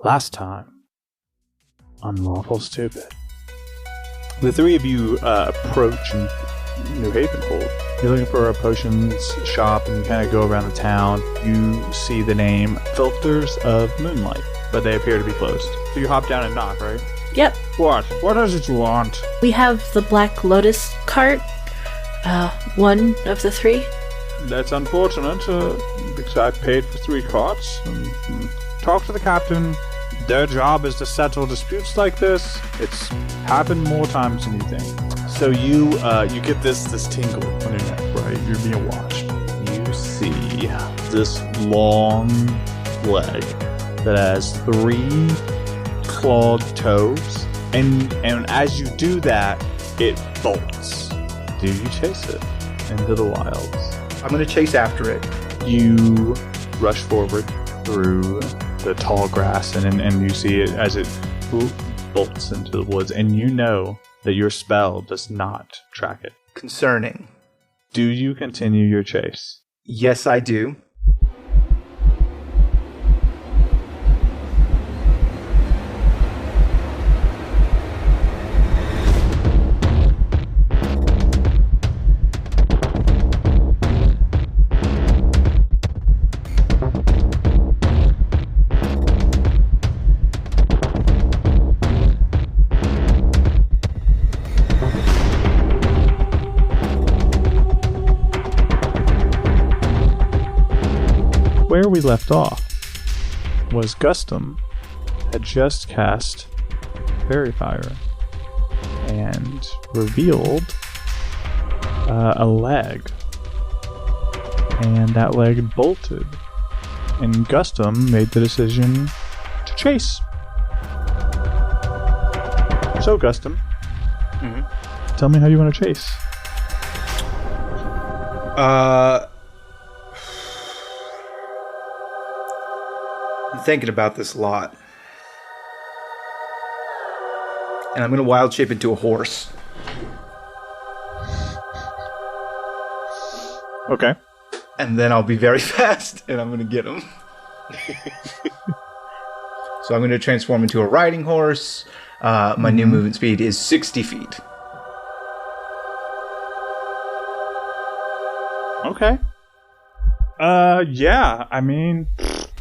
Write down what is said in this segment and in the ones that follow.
Last time on Lawful Stupid, the three of you approach New Havenhold. You're looking for a potions shop, and you kind of go around the town. You see the name Filters of Moonlight, but they appear to be closed. So you hop down and knock, right? Yep. What? What is it you want? We have the Black Lotus cart. One of the three. That's unfortunate, because I paid for 3 carts. Talk to the captain. Their job is to settle disputes like this. It's happened more times than you think. So you get this tingle on your neck, right? You're being watched. You see this long leg that has 3 clawed toes, and as you do that, it bolts. Do you chase it into the wilds? I'm going to chase after it. You rush forward through the tall grass, and you see it as it bolts into the woods, and you know that your spell does not track it. Concerning. Do you continue your chase? Yes, I do. Where we left off was Gustum had just cast Fairy Fire and revealed a leg, and that leg bolted, and Gustum made the decision to chase. So Gustum, tell me how you want to chase. I'm thinking about this a lot. And I'm going to wild shape into a horse. Okay. And then I'll be very fast, and I'm going to get him. So I'm going to transform into a riding horse. My new movement speed is 60 feet. Okay. Yeah, I mean...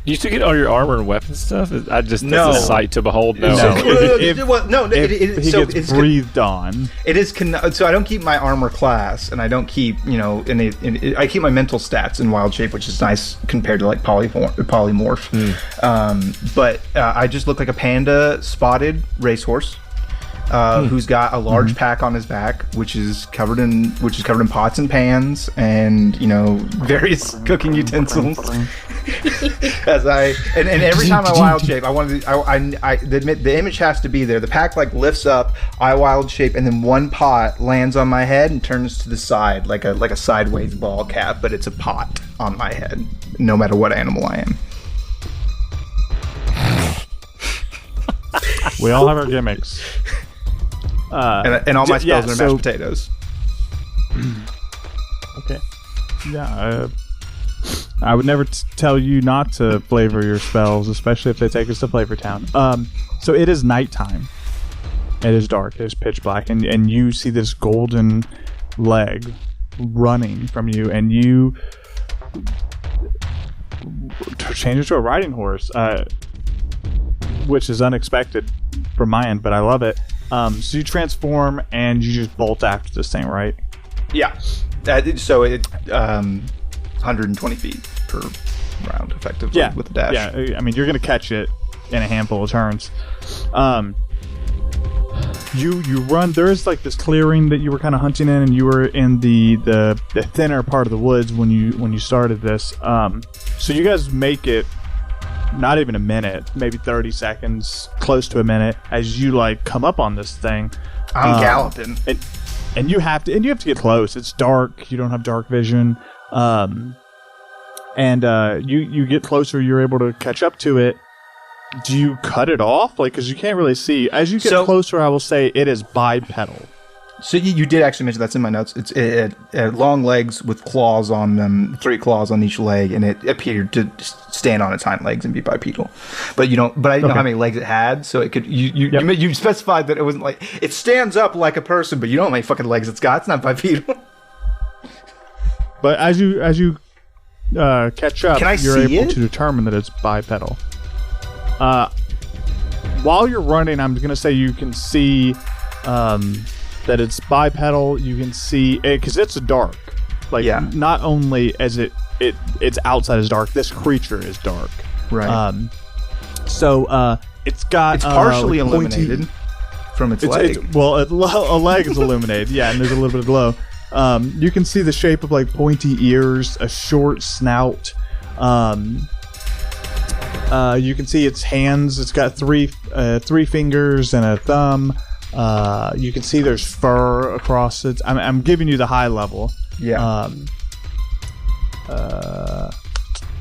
You still get all your armor and weapon stuff? That's No. a sight to behold. No. If he gets breathed on. It is so I don't keep my armor class, and I don't keep I keep my mental stats in wild shape, which is nice compared to like polymorph. But I just look like a panda spotted racehorse. Who's got a large pack on his back, which is covered in pots and pans and various cooking utensils. And every time I wild shape, the image has to be there. The pack lifts up, I wild shape, and then one pot lands on my head and turns to the side like a sideways ball cap, but it's a pot on my head, no matter what animal I am. We all have our gimmicks. And all my spells are mashed potatoes. Okay. Yeah, I would never tell you not to flavor your spells, especially if they take us to Flavor Town. So it is nighttime. It is dark. It is pitch black. And you see this golden leg running from you, and you change it to a riding horse, which is unexpected from my end, but I love it. So you transform and you just bolt after this thing, right? Yeah. So it 120 feet per round, effectively, with the dash. Yeah, I mean, you're going to catch it in a handful of turns. You run. There's this clearing that you were kind of hunting in, and you were in the thinner part of the woods when you started this. So you guys make it. Not even a minute, maybe 30 seconds, close to a minute, as you come up on this thing. I'm galloping, and you have to get close. It's dark. You don't have dark vision, and you get closer. You're able to catch up to it. Do you cut it off? Because you can't really see. As you get closer, I will say it is bipedal. So you did actually mention that's in my notes. It long legs with claws on them, 3 claws on each leg, and it appeared to stand on its hind legs and be bipedal. But you don't. But I didn't know how many legs it had, so it could. You specified that it wasn't like it stands up like a person, but you don't know how many fucking legs it's got. It's not bipedal. But as you catch up, you're able to determine that it's bipedal. While you're running, I'm going to say you can see that it's bipedal. You can see it because it's dark. Like not only as its outside is dark, this creature is dark. Right. So it's partially illuminated from its leg. A leg is illuminated. Yeah, and there's a little bit of glow. You can see the shape of like pointy ears, a short snout. You can see its hands. It's got three fingers and a thumb. You can see there's fur across it. I'm giving you the high level. Yeah.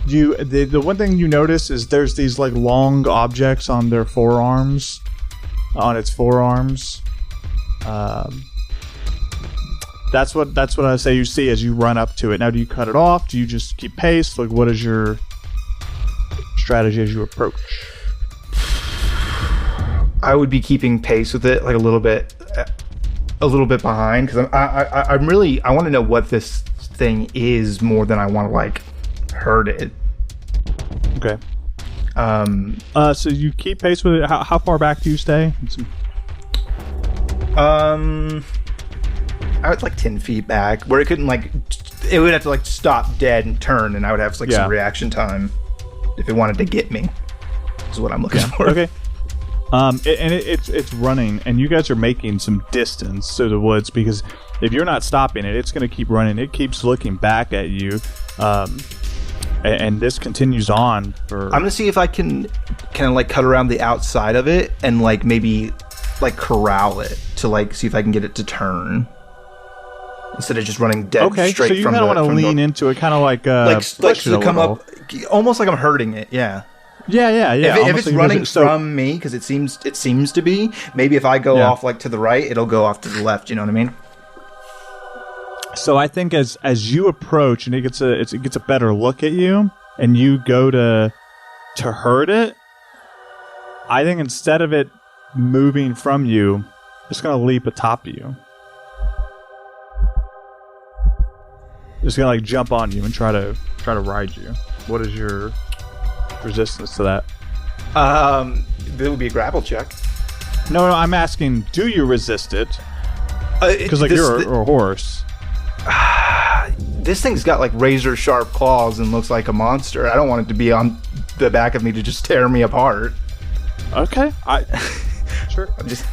The one thing you notice is there's these like long objects on their forearms, on its forearms. That's what I say you see as you run up to it. Now, do you cut it off? Do you just keep pace? Like, what is your strategy as you approach? I would be keeping pace with it, like a little bit behind, because I want to know what this thing is more than I want to like hurt it. Okay. So you keep pace with it. How far back do you stay? I was like 10 feet back, where it couldn't like. It would have to like stop dead and turn, and I would have like some reaction time if it wanted to get me. Is what I'm looking for. Okay. It's running, and you guys are making some distance through the woods, because if you're not stopping it, it's going to keep running. It keeps looking back at you, and this continues on for. I'm gonna see if I can kind of like cut around the outside of it and like maybe like corral it to like see if I can get it to turn instead of just running dead straight from the. So you kind of want to lean into it, kind of like to come up, almost like I'm hurting it. Yeah. Yeah. If it's running from me, because it seems to be. Maybe if I go off like to the right, it'll go off to the left. You know what I mean? So I think as you approach and it gets a better look at you, and you go to hurt it, I think instead of it moving from you, it's gonna leap atop you. It's gonna like jump on you and try to ride you. What is your resistance to that? There would be a grapple check. No, I'm asking, do you resist it? Because you're a horse. This thing's got like razor sharp claws and looks like a monster. I don't want it to be on the back of me to just tear me apart. Okay, sure.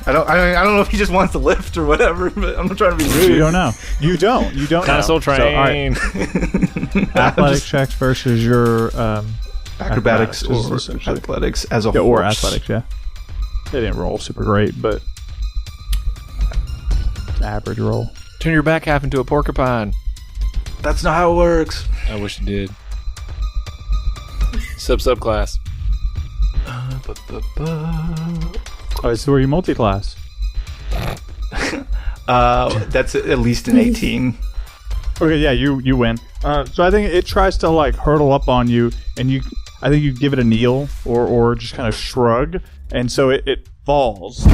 I don't know if he just wants to lift or whatever, but I'm not trying to be rude. You don't know. You don't Console know. train. So, right. Athletic checks versus your acrobatics or athletics as a horse. Or athletics, yeah. They didn't roll super great, but average roll. Turn your back half into a porcupine. That's not how it works. I wish it did. Subclass. Oh, so are you multi-class? That's at least an 18. Okay, yeah, you win. So I think it tries to like hurtle up on you, and I think you give it a kneel or just kind of shrug, and so it falls.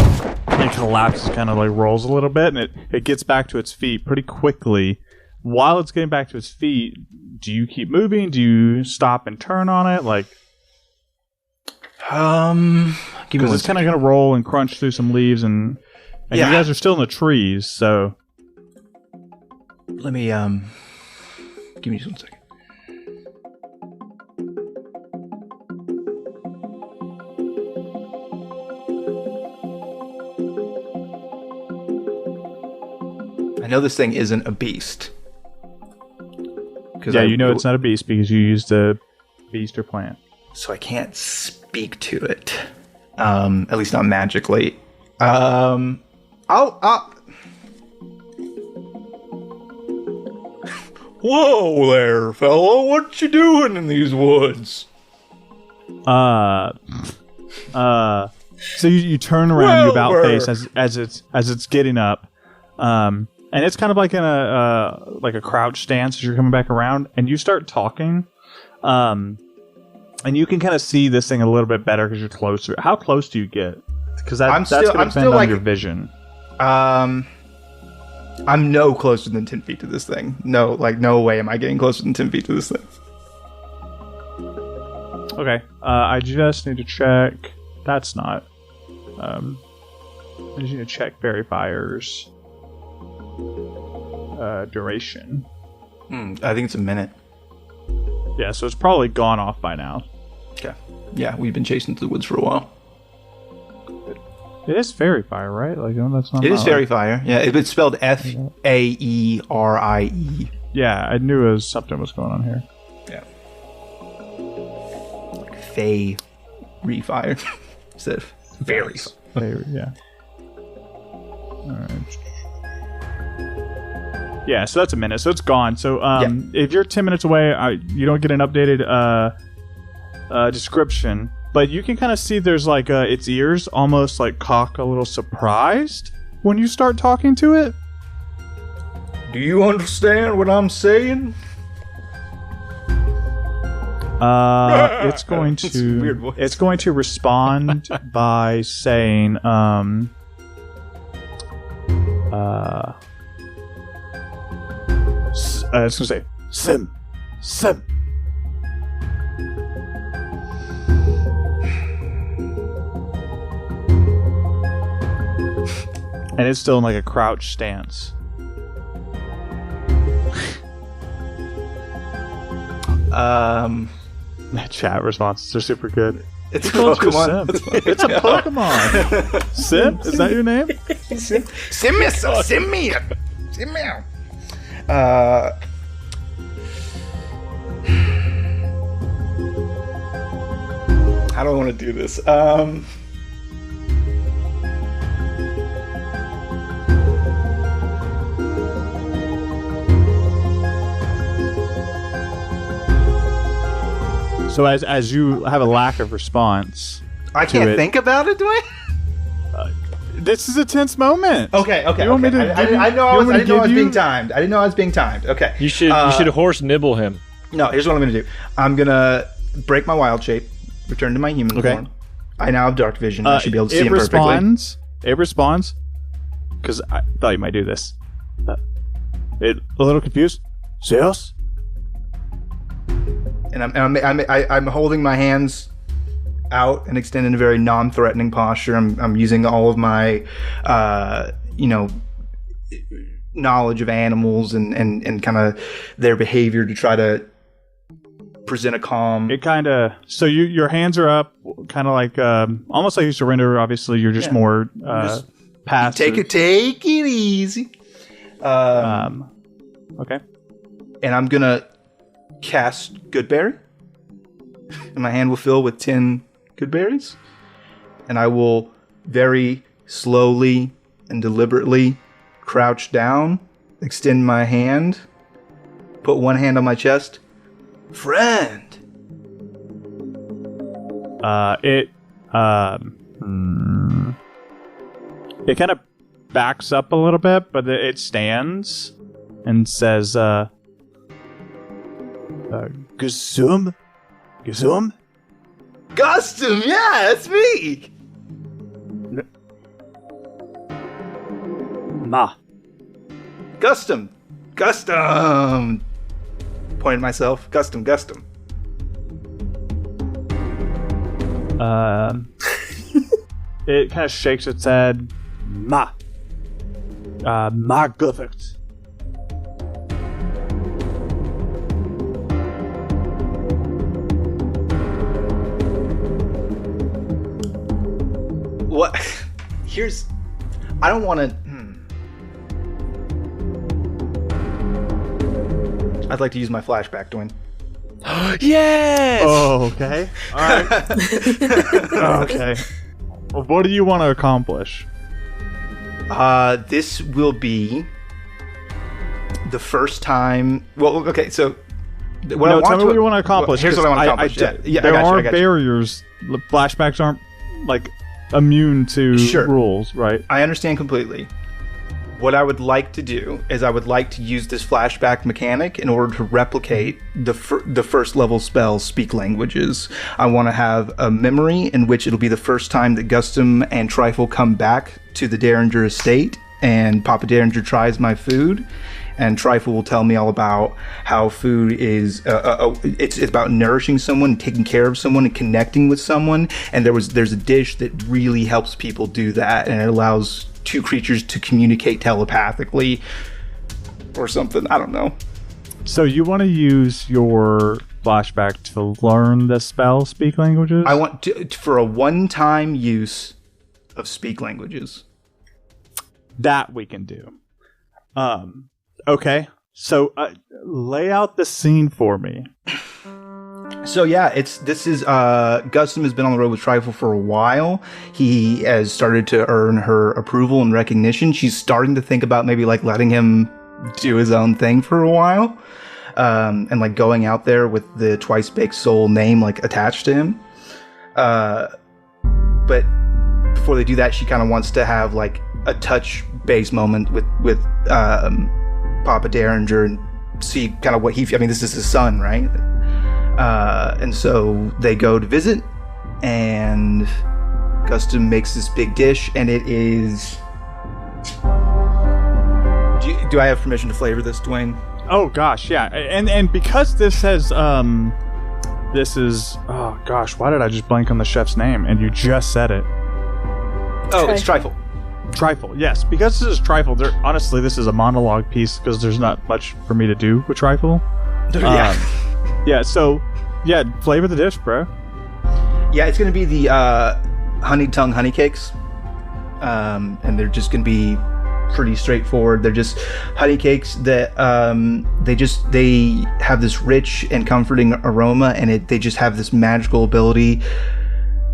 It collapses, kind of like rolls a little bit, and it gets back to its feet pretty quickly. While it's getting back to its feet, do you keep moving? Do you stop and turn on it? Like, because it's kind of going to roll and crunch through some leaves, and you guys are still in the trees, so. Let me, give me just 1 second. I know this thing isn't a beast. Yeah, you know it's not a beast because you used a beast or plant. So I can't speak to it. At least not magically. I'll Whoa there, fella. What you doing in these woods? So you turn around, you about face as it's getting up. And it's kind of like in a crouch stance as you're coming back around, and you start talking. And you can kind of see this thing a little bit better because you're closer. How close do you get? Because that's going to depend on your vision. I'm no closer than 10 feet to this thing. No way am I getting closer than 10 feet to this thing. Okay. I just need to check. That's not. I just need to check verifiers. Duration. I think it's a minute. Yeah, so it's probably gone off by now. Okay. Yeah, we've been chasing through the woods for a while. It is fairy fire, right? Like, that's not. It is fairy fire. Yeah, it's spelled Faerie. Yeah, I knew something was going on here. Yeah. Fairy fire instead of fairy. Fairy, yeah. All right. Yeah, so that's a minute. So it's gone. So if you're 10 minutes away, you don't get an updated description. But you can kind of see there's like its ears almost like cock a little surprised when you start talking to it. Do you understand what I'm saying? It's going to respond by saying it's going to say Sim. And it's still in like a crouch stance. Chat responses are super good. It's a Pokemon. It's a Pokemon. Sim? Is that your name? Sim me. How do I want to do this? So as you have a lack of response, I can't think about it, do I? This is a tense moment. Okay. You want me to I didn't know I was being timed. I didn't know I was being timed. Okay. You should horse nibble him. No, here's what I'm going to do. I'm going to break my wild shape, return to my human form. I now have dark vision. I should be able to see him perfectly. It responds, because I thought you might do this. A little confused. Zeus? And I'm holding my hands out and extended in a very non-threatening posture. I'm using all of my, knowledge of animals and kind of their behavior to try to present a calm. It kind of your hands are up, kind of like almost like you surrender. Obviously, you're just more passive. Take it easy. Okay. And I'm gonna cast Goodberry, and my hand will fill with 10 Goodberries, and I will very slowly and deliberately crouch down, extend my hand, put one hand on my chest. Friend. It kind of backs up a little bit, but it stands and says, Gustum? Gustum, yeah, it's me. Ma. Gustum. Pointed myself. Gustum. It kind of shakes its head. Ma. Magnifict. What? I don't want to. I'd like to use my flashback, Dwayne. Yes! Oh, okay. All right. Okay. Well, what do you want to accomplish? This will be the first time. Well, okay, so. Tell me what you want to accomplish. Here's what I want to accomplish. There are barriers. Flashbacks aren't, like, immune to rules, right? I understand completely. what I would like to do is I would like to use this flashback mechanic in order to replicate the first level spell Speak Languages. I want to have a memory in which it'll be the first time that Gustum and Trifle come back to the Derringer estate, and Papa Derringer tries my food, and Trifle will tell me all about how food is it's about nourishing someone, taking care of someone, and connecting with someone. And there's a dish that really helps people do that, and it allows two creatures to communicate telepathically or something. I don't know. So you want to use your flashback to learn the spell Speak Languages? I want for a one-time use of Speak Languages. That we can do. Okay. So lay out the scene for me. So yeah, Gustum has been on the road with Trifle for a while. He has started to earn her approval and recognition. She's starting to think about maybe like letting him do his own thing for a while, and like going out there with the Twice Baked Soul name like attached to him. But before they do that, she kind of wants to have like a touch-based moment with Papa Derringer and see kind of what he. I mean, this is his son, right? And so they go to visit, and Gustum makes this big dish, and it is... Do I have permission to flavor this, Dwayne? Oh gosh, yeah. And because this has this is, oh gosh, why did I just blank on the chef's name? And you just said it. Oh, it's Trifle. Trifle, yes. Because this is Trifle, honestly, this is a monologue piece because there's not much for me to do with Trifle. Yeah, so, yeah, flavor the dish, bro. Yeah, it's going to be the honey tongue honey cakes. And they're just going to be pretty straightforward. They're just honey cakes that they have this rich and comforting aroma, and they just have this magical ability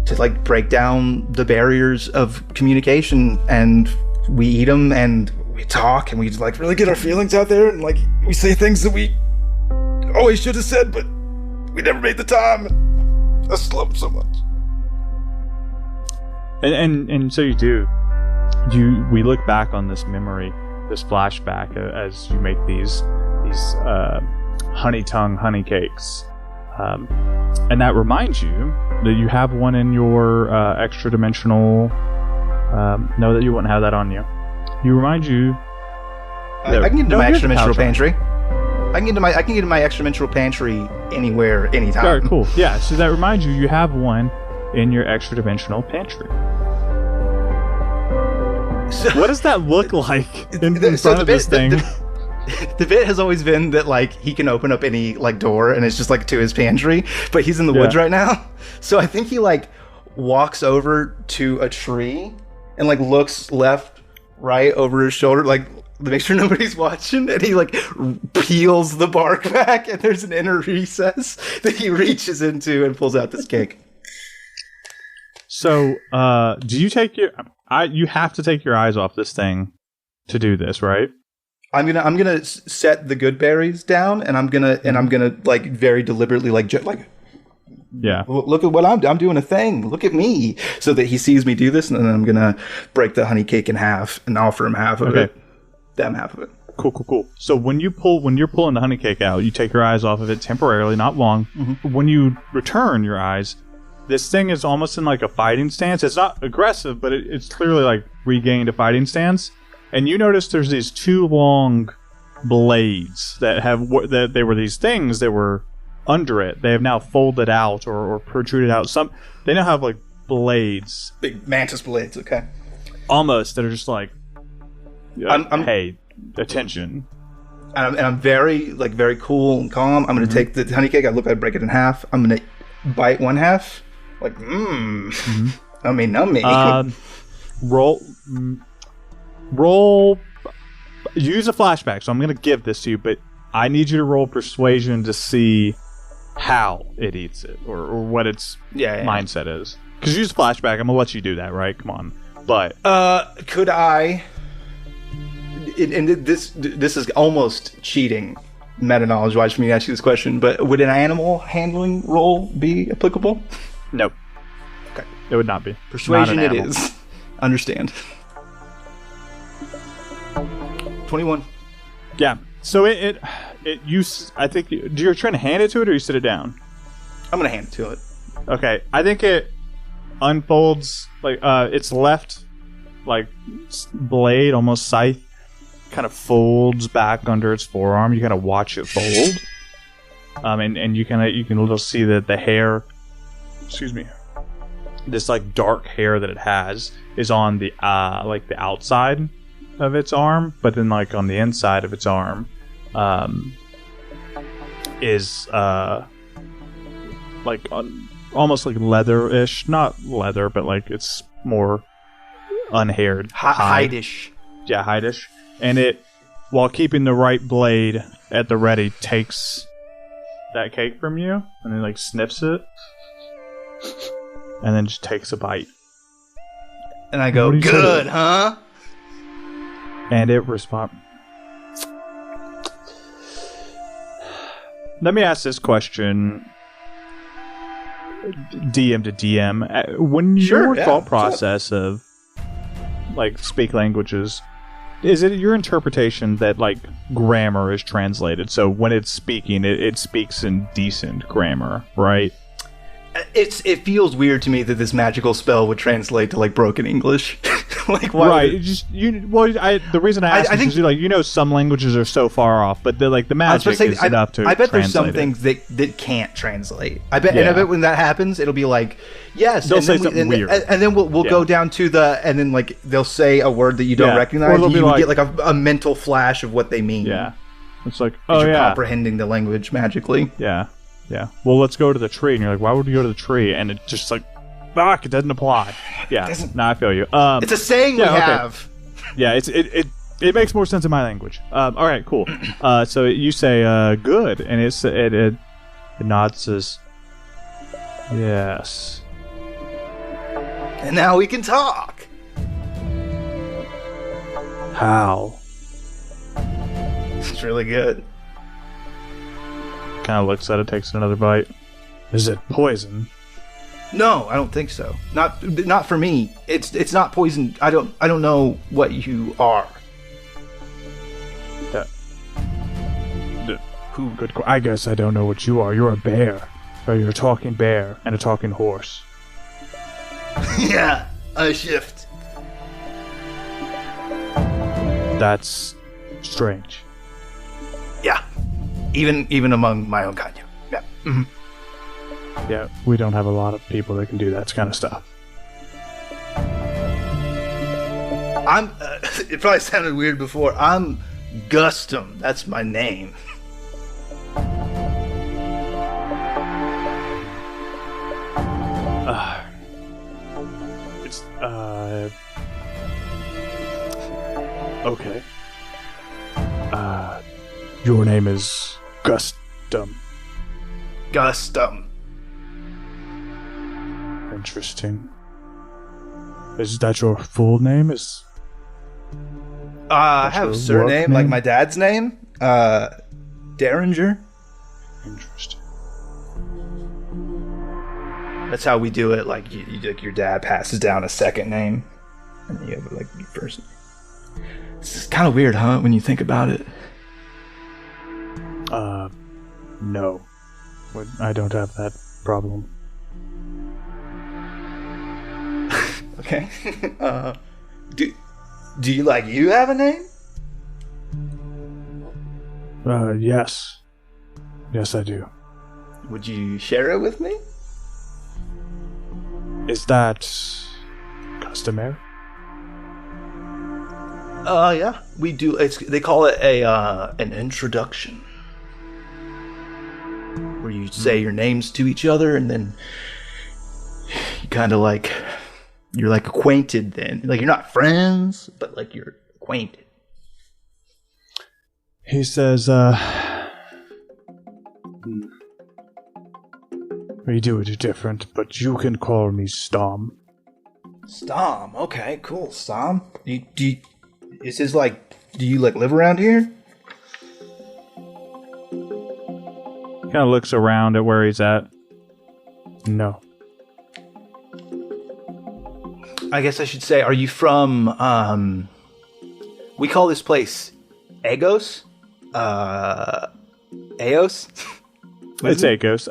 to like break down the barriers of communication. And we eat them, and we talk, and we like really get our feelings out there, and like we say things that we always should have said, but we never made the time. I just love them so much. And so you do. We look back on this memory, this flashback, as you make these honey tongue honey cakes, and that reminds you that you have one in your extra dimensional. No, that you wouldn't have that on you. You remind you. I can get into my extra dimensional pantry. I can get into my extra dimensional pantry anywhere, anytime. All right, cool. Yeah, so that reminds you have one in your extra dimensional pantry. So, what does that look like in front of this thing? The bit has always been that like he can open up any like door and it's just like to his pantry, but he's in the woods right now. So I think he like walks over to a tree and like looks left, right over his shoulder, like to make sure nobody's watching, and he like peels the bark back, and there's an inner recess that he reaches into and pulls out this cake. So, do you take you have to take your eyes off this thing to do this, right? I'm gonna set the good berries down, and I'm gonna like very deliberately like yeah. Look at what I'm doing a thing. Look at me, so that he sees me do this, and then I'm gonna break the honey cake in half and offer him half of it, them half of it. Cool. So when you're pulling the honey cake out, you take your eyes off of it temporarily, not long. Mm-hmm. When you return your eyes, this thing is almost in like a fighting stance. It's not aggressive, but it's clearly like regained a fighting stance. And you notice there's these two long blades that they were these things that were under it. They have now folded out or protruded out. They now have like blades, big mantis blades. Okay, almost that are just like, hey, attention. And I'm very cool and calm. I'm gonna take the honey cake. I look at it, break it in half. I'm gonna bite one half. Like, nummy. Roll. Use a flashback. So I'm going to give this to you, but I need you to roll persuasion to see how it eats it or what its mindset is. Because use a flashback. I'm going to let you do that, right? Come on. But could I? And this is almost cheating, meta knowledge wise, for me to ask you this question. But would an animal handling roll be applicable? No. Okay. It would not be. Persuasion it is. Understand. 21. Yeah. So I think you're trying to hand it to it, or you sit it down. I'm gonna hand it to it. Okay. I think it unfolds like its left like blade, almost scythe, kind of folds back under its forearm. You kind of watch it fold, and you can little see that the hair, excuse me, this like dark hair that it has is on the like the outside of its arm, but then like on the inside of its arm, is like almost like leather-ish, not leather, but like it's more unhaired, hide-ish. Yeah, hide-ish. And it, while keeping the right blade at the ready, takes that cake from you and then like sniffs it, and then just takes a bite. And I go, good, huh? And it responds. Let me ask this question, DM to DM. When your thought process of like speak languages, is it your interpretation that like grammar is translated? So when it's speaking, it speaks in decent grammar, right? It feels weird to me that this magical spell would translate to like broken English. Like, why? Right. The reason I ask is because some languages are so far off, but the magic is enough to. I bet there's some it. Things that can't translate. I bet when that happens, it'll be like yes. They'll say something weird, and then we'll go down to and then like they'll say a word that you don't recognize. And you get like a mental flash of what they mean. Yeah. It's like you're comprehending the language magically. Yeah. Yeah. Well, let's go to the tree, and you're like, why would we go to the tree? And it's just like, fuck, it doesn't apply. Yeah. I feel you. It's a saying we have. Yeah. It makes more sense in my language. All right. Cool. So you say good, and it nods, says yes. And now we can talk. How? It's really good. Kind of looks at it, takes another bite. Is it poison? No, I don't think so. Not for me. It's not poison. I don't know what you are. Who? Good. I guess I don't know what you are. You're a bear, or you're a talking bear and a talking horse. Yeah, a shift. That's strange. Yeah. Even among my own kind. Yeah. Mm-hmm. Yeah, we don't have a lot of people that can do that kind of stuff. It probably sounded weird before. I'm Gustum. That's my name. Okay. Your name is Gustum. Gustum. Interesting. Is that your full name? I have a surname, like my dad's name. Derringer. Interesting. That's how we do it. Like, like your dad passes down a second name, and you have like your first name. It's kind of weird, huh? When you think about it. No. I don't have that problem. Okay. Do you have a name? Yes. Yes, I do. Would you share it with me? Is that customary? Yeah. We do. They call it an introduction. Where you say your names to each other, and then you kind of like you're like acquainted. Then, like, you're not friends, but like you're acquainted. He says, we do it different, but you can call me Stom. Stom. Okay, cool. Stom. Is this like? Do you like live around here? Kind of looks around at where he's at. No. I guess I should say, are you from We call this place Agos. Eos? It's Akos.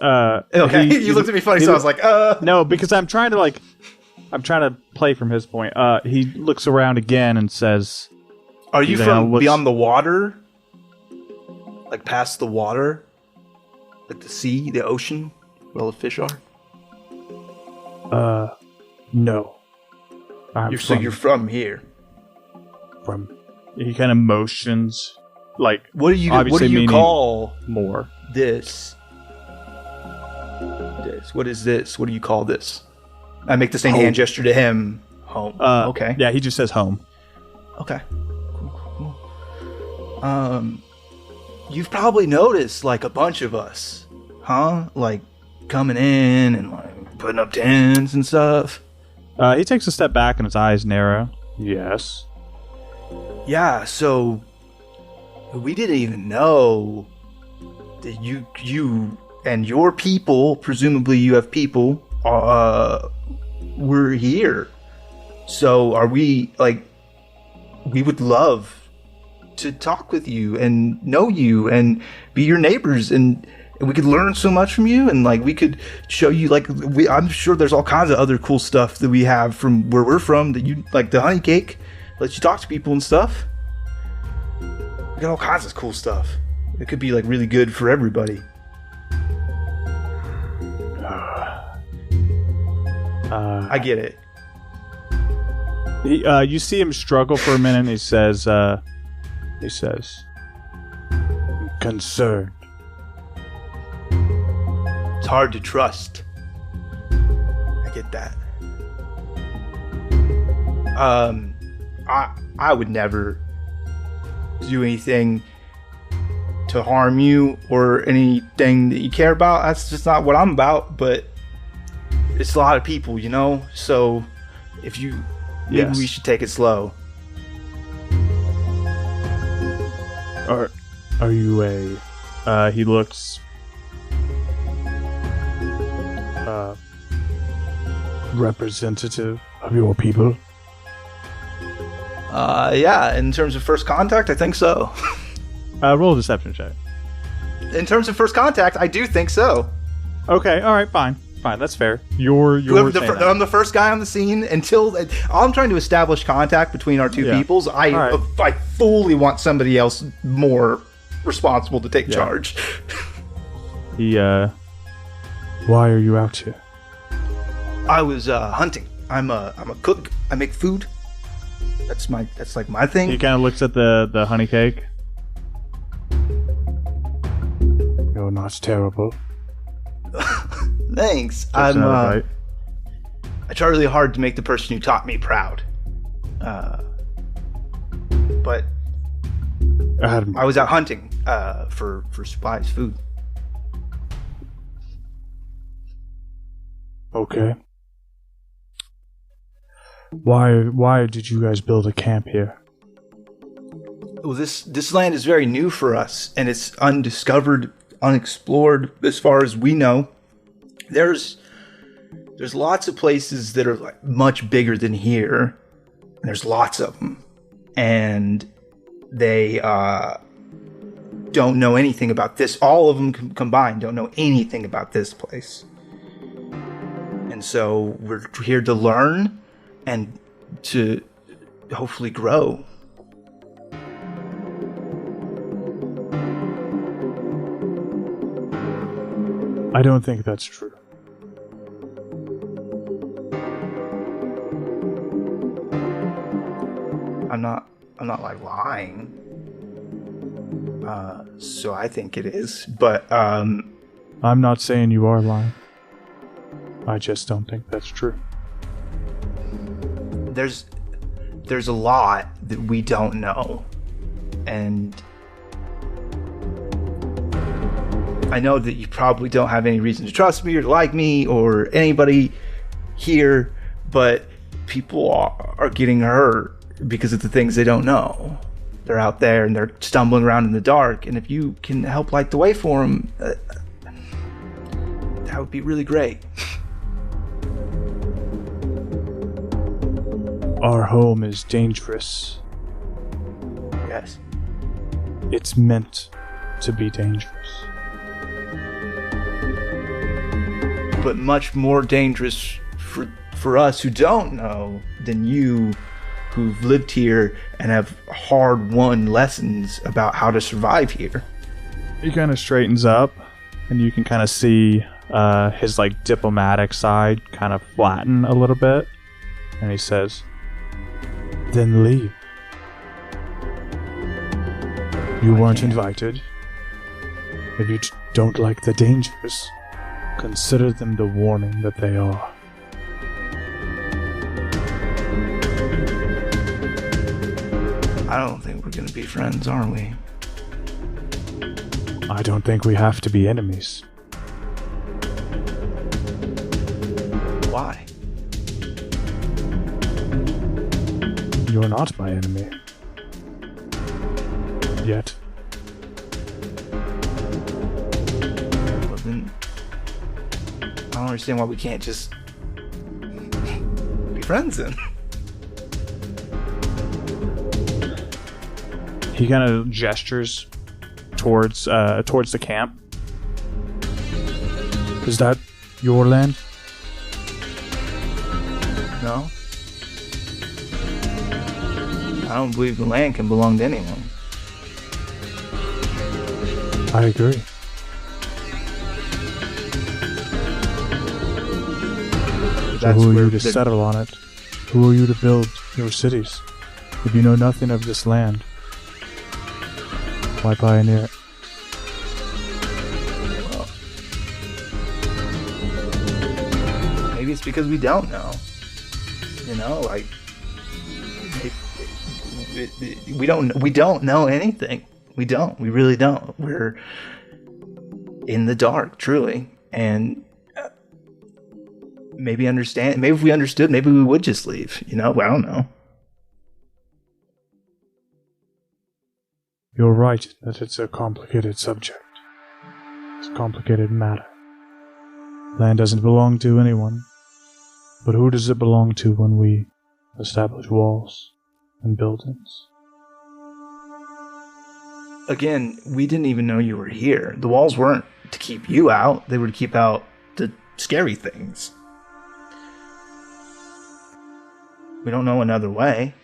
Okay, you looked at me funny, so I was like, No, because I'm trying to play from his point. He looks around again and says, Are you from beyond the water? Like past the water? Like the sea, the ocean, where all the fish are? No. You're from here. He kind of motions, like, What do you meaning call more? this? What is this? What do you call this? I make the same hand gesture to him. Home. Okay. Yeah, he just says home. Okay. Cool. You've probably noticed, like, a bunch of us, huh? Like, coming in and, like, putting up tents and stuff. He takes a step back and his eyes narrow. Yes. Yeah, so we didn't even know that you and your people, presumably you have people, were here. So are we, like, we would love to talk with you and know you and be your neighbors, and we could learn so much from you, and, like, we could show you, like, I'm sure there's all kinds of other cool stuff that we have from where we're from that you, like the honey cake, lets you talk to people and stuff. We got all kinds of cool stuff. It could be, like, really good for everybody. I get it. You see him struggle for a minute, and he says, I'm concerned. It's hard to trust. I get that. I would never do anything to harm you or anything that you care about. That's just not what I'm about, but it's a lot of people, you know? So if you... Maybe we should take it slow. Are you a... he looks... representative of your people? Yeah, in terms of first contact, I think so. Roll a deception check. In terms of first contact, I do think so. Okay, alright, fine, that's fair. You're I'm the first guy on the scene until... I'm trying to establish contact between our two peoples. I fully want somebody else more responsible to take charge. Why are you out here? I was hunting. I'm a cook. I make food. That's like my thing. He kind of looks at the honey cake. You're not terrible. Thanks. I try really hard to make the person who taught me proud. But I was out hunting for supplies, food. Okay. Why did you guys build a camp here? Well, this land is very new for us, and it's undiscovered, unexplored as far as we know. There's lots of places that are, like, much bigger than here. There's lots of them, and they don't know anything about this. All of them combined don't know anything about this place. And so we're here to learn and to hopefully grow. I don't think that's true. I'm not like lying. So I think it is, but I'm not saying you are lying. I just don't think that's true. There's a lot that we don't know, and I know that you probably don't have any reason to trust me or to like me or anybody here, but people are getting hurt because of the things they don't know. They're out there and they're stumbling around in the dark, and if you can help light the way for them, that would be really great. Our home is dangerous. It's meant to be dangerous. But much more dangerous for us who don't know than you who've lived here and have hard-won lessons about how to survive here. He kind of straightens up, and you can kind of see his like diplomatic side kind of flatten a little bit, and he says, "Then leave. You weren't invited. If you don't like the dangers, consider them the warning that they are." I don't think we're gonna be friends, are we? I don't think we have to be enemies. Why? You're not my enemy. Yet. Well, then, I don't understand why we can't just be friends then. He kind of gestures towards the camp. Is that your land? No. I don't believe the land can belong to anyone. I agree. So who are you to settle on it? Who are you to build your cities? If you know nothing of this land, why pioneer it? Well, maybe it's because we don't know. You know, like we don't know anything. We don't. We really don't. We're in the dark, truly. And maybe if we understood, maybe we would just leave. You know, I don't know. You're right that it's a complicated subject. It's a complicated matter. Land doesn't belong to anyone. But who does it belong to when we establish walls and buildings? Again, we didn't even know you were here. The walls weren't to keep you out. They were to keep out the scary things. We don't know another way.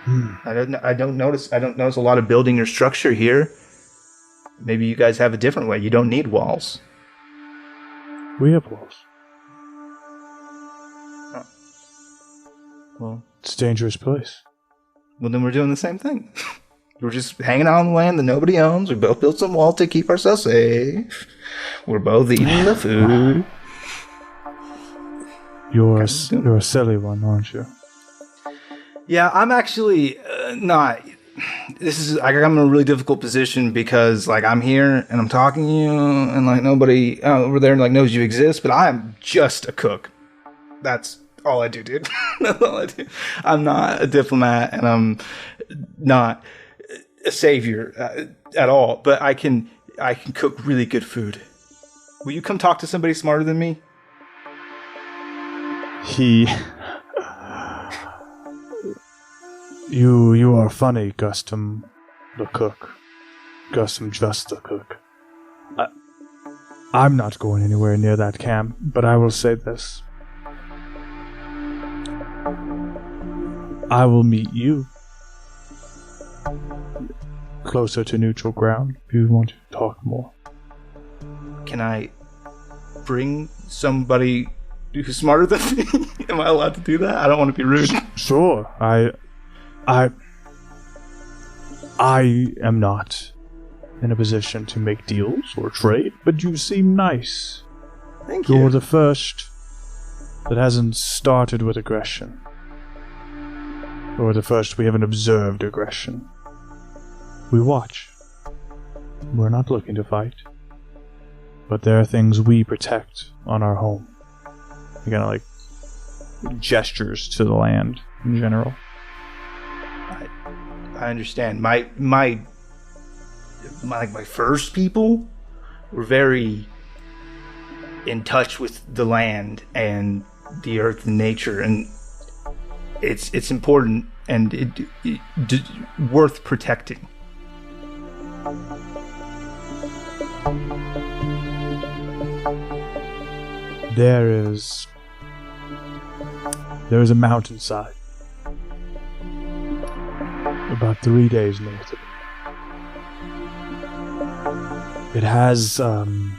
I don't notice a lot of building or structure here. Maybe you guys have a different way. You don't need walls. We have walls. Oh. Well, it's a dangerous place. Well, then we're doing the same thing. We're just hanging out on the land that nobody owns. We both built some walls to keep ourselves safe. We're both eating the food. You're a silly one, aren't you? Yeah, I'm actually not. I'm in a really difficult position because, like, I'm here and I'm talking to you, and like nobody over there like knows you exist. But I'm just a cook. That's all I do, dude. That's all I do. I'm not a diplomat, and I'm not a savior at all. But I can cook really good food. Will you come talk to somebody smarter than me? You are funny, Gustum the cook. Gustum just the cook. I'm not going anywhere near that camp, but I will say this. I will meet you closer to neutral ground if you want to talk more. Can I bring somebody who's smarter than me? Am I allowed to do that? I don't want to be rude. Sure. I am not in a position to make deals or trade, but you seem nice. Thank you. You're the first that hasn't started with aggression. Or the first we haven't observed aggression. We watch. We're not looking to fight. But there are things we protect on our home. He kind of like gestures to the land in general. I understand. My first people were very in touch with the land and the earth and nature, and it's important and it worth protecting. There is a mountainside about 3 days north of it. It has an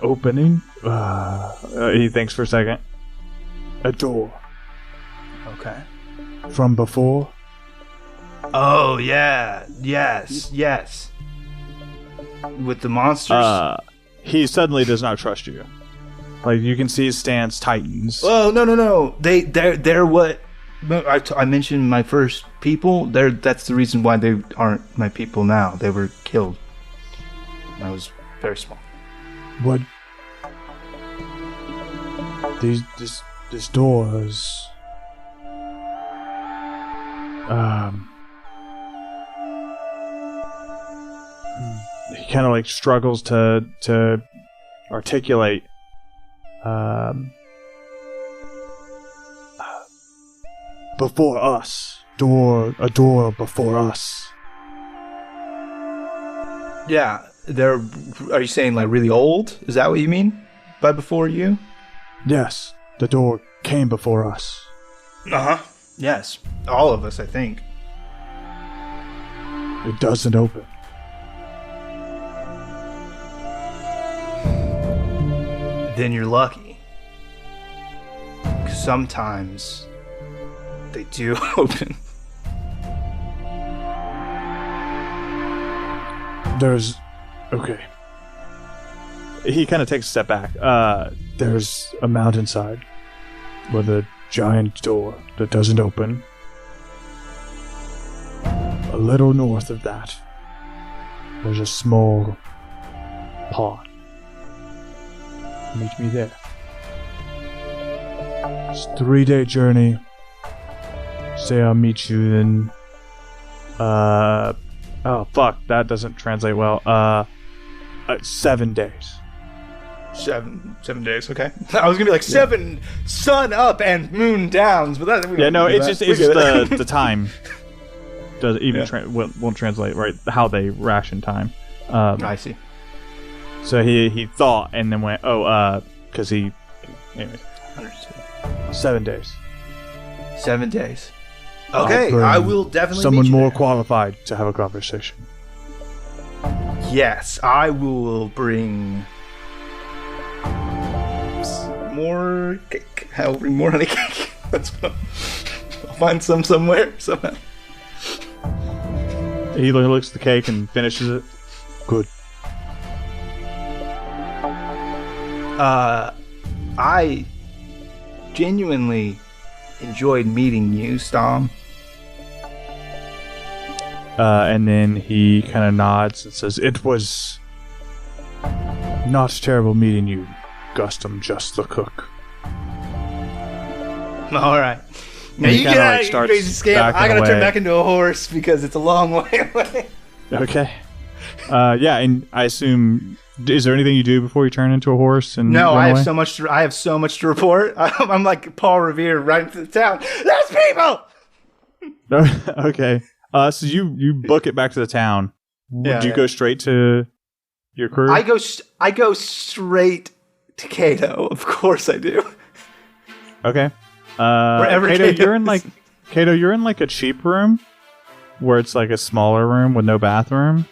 opening. He thinks for a second. A door. Okay. From before. Oh, yeah. Yes. With the monsters? He suddenly does not trust you. Like, you can see his stance tightens. Oh, no. They're what... I mentioned my first people. That's the reason why they aren't my people now. They were killed. I was very small. What? This door is... He kind of like struggles to articulate. Before us. A door before us. Yeah, are you saying like really old? Is that what you mean by before you? Yes, the door came before us. Uh-huh. Yes, all of us, I think. It doesn't open. Then you're lucky. 'Cause sometimes they do open. Okay. He kind of takes a step back. There's a mountainside with a giant door that doesn't open. A little north of that, there's a small pond. Meet me there. It's a 3-day journey. Say I'll meet you in... Oh, fuck. That doesn't translate well. 7 days. 7 days, okay. I was gonna be like 7 sun up and moon downs, but that it's just the time does even won't translate right how they ration time. I see. So he thought and then went because he anyways. Understood. 7 days. 7 days. Okay, I will definitely someone meet you more there. qualified to have a conversation. Yes, I will bring more cake. I'll bring more honey cake. That's what I'll find some somewhere somehow. He looks at the cake and finishes it. Good. I genuinely enjoyed meeting you, Stom. And then he kind of nods and says, "It was not terrible meeting you, Gustum, just the cook." All right. Now And he you kinda, get out like, of starts crazy scam. I backing gotta turn away. back into a horse because it's a long way away. Okay. Yeah, and I assume, is there anything you do before you turn into a horse? And No, run I have away? so much. I have so much to report. I'm like Paul Revere right into the town. There's people. Okay. So you book it back to the town. Yeah, Would you yeah. go straight to your crew? I go straight to Kato. Of course I do. Okay. Wherever Kato, Kato you're in like a cheap room where it's like a smaller room with no bathroom.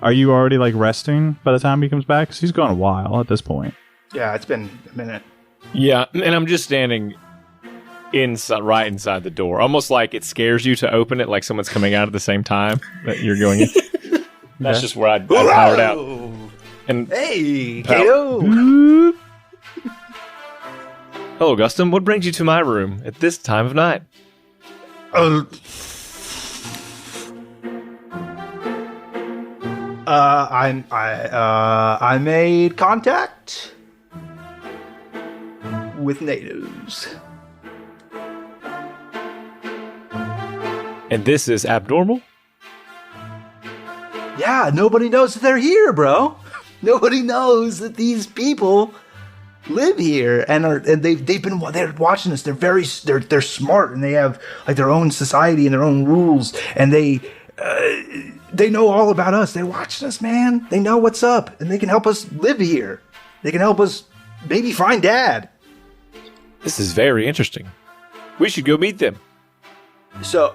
Are you already like resting by the time he comes back? 'Cause he's gone a while at this point. Yeah, it's been a minute. Yeah, and I'm just standing right inside the door, almost like it scares you to open it, like someone's coming out at the same time that you're going in. That's just where I powered out. And Hey, Pow- Kato. hello, Gustum. What brings you to my room at this time of night? I made contact with natives. And this is abnormal? Yeah, nobody knows that they're here, bro. Nobody knows that these people live here and they're watching us. They're smart and they have like their own society and their own rules and they know all about us. They're watching us, man. They know what's up and they can help us live here. They can help us maybe find Dad. This is very interesting. We should go meet them. So,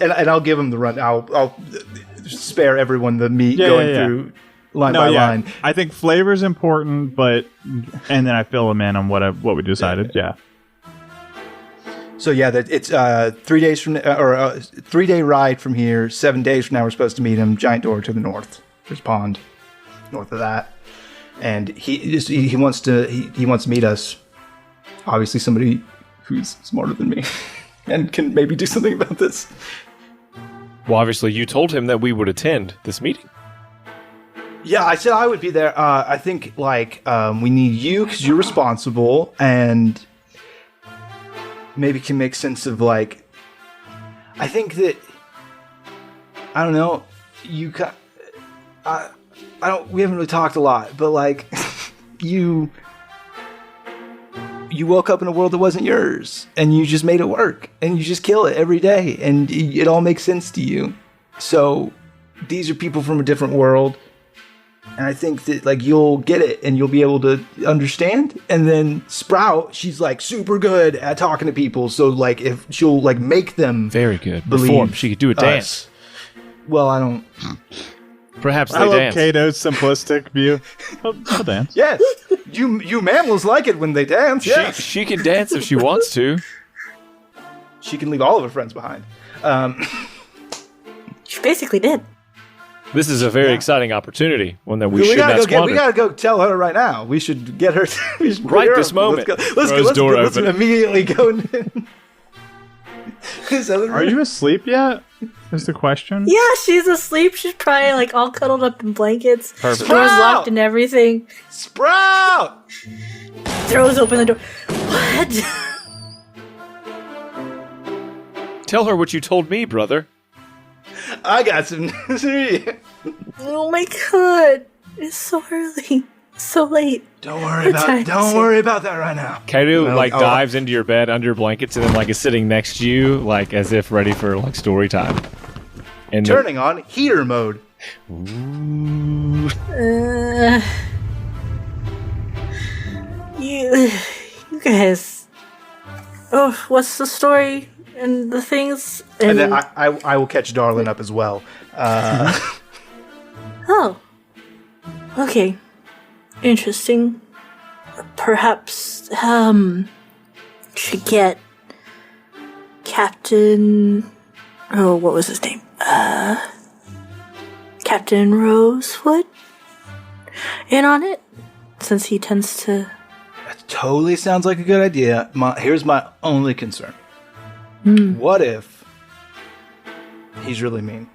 and I'll give them the run. I'll spare everyone the meat going through line by line. I think flavor's important, and then I fill them in on what we decided. Yeah. So it's 3 days from, or a 3-day ride from here. 7 days from now, we're supposed to meet him. Giant door to the north. There's a pond north of that, and he wants to meet us. Obviously, somebody who's smarter than me and can maybe do something about this. Well, obviously, you told him that we would attend this meeting. Yeah, I said I would be there. I think, we need you because you're responsible and maybe can make sense of, I think that, I don't know, we haven't really talked a lot, but, you woke up in a world that wasn't yours and you just made it work and you just kill it every day and it all makes sense to you. So these are people from a different world. And I think that you'll get it and you'll be able to understand. And then Sprout, she's super good at talking to people. So if she'll make them very good believe perform. She could do a dance. Well, I don't. Perhaps they I love dance. Kato's simplistic view. I'll dance. Yes, you mammals like it when they dance. Yes. She can dance if she wants to. She can leave all of her friends behind. She basically did. This is a very exciting opportunity, one that we should not squander. We gotta go tell her right now. We should get her. Right this moment. Let's immediately go. Are you asleep yet? Is the question? Yeah, she's asleep. She's probably all cuddled up in blankets. Perfect. Doors locked and everything. Sprout! Throws open the door. What? Tell her what you told me, brother. I got some news for you. Oh my god. It's so early. It's so late. Don't worry about that right now. Kato dives into your bed under your blankets and then is sitting next to you as if ready for story time. And turning on heater mode. You guys. Oh, what's the story and the things? And then I will catch Darlin up as well. Oh. Okay. Interesting. Perhaps, should get Captain... Oh, what was his name? Captain Rosewood in on it? Since he tends to... That totally sounds like a good idea. Here's my only concern. What if he's really mean?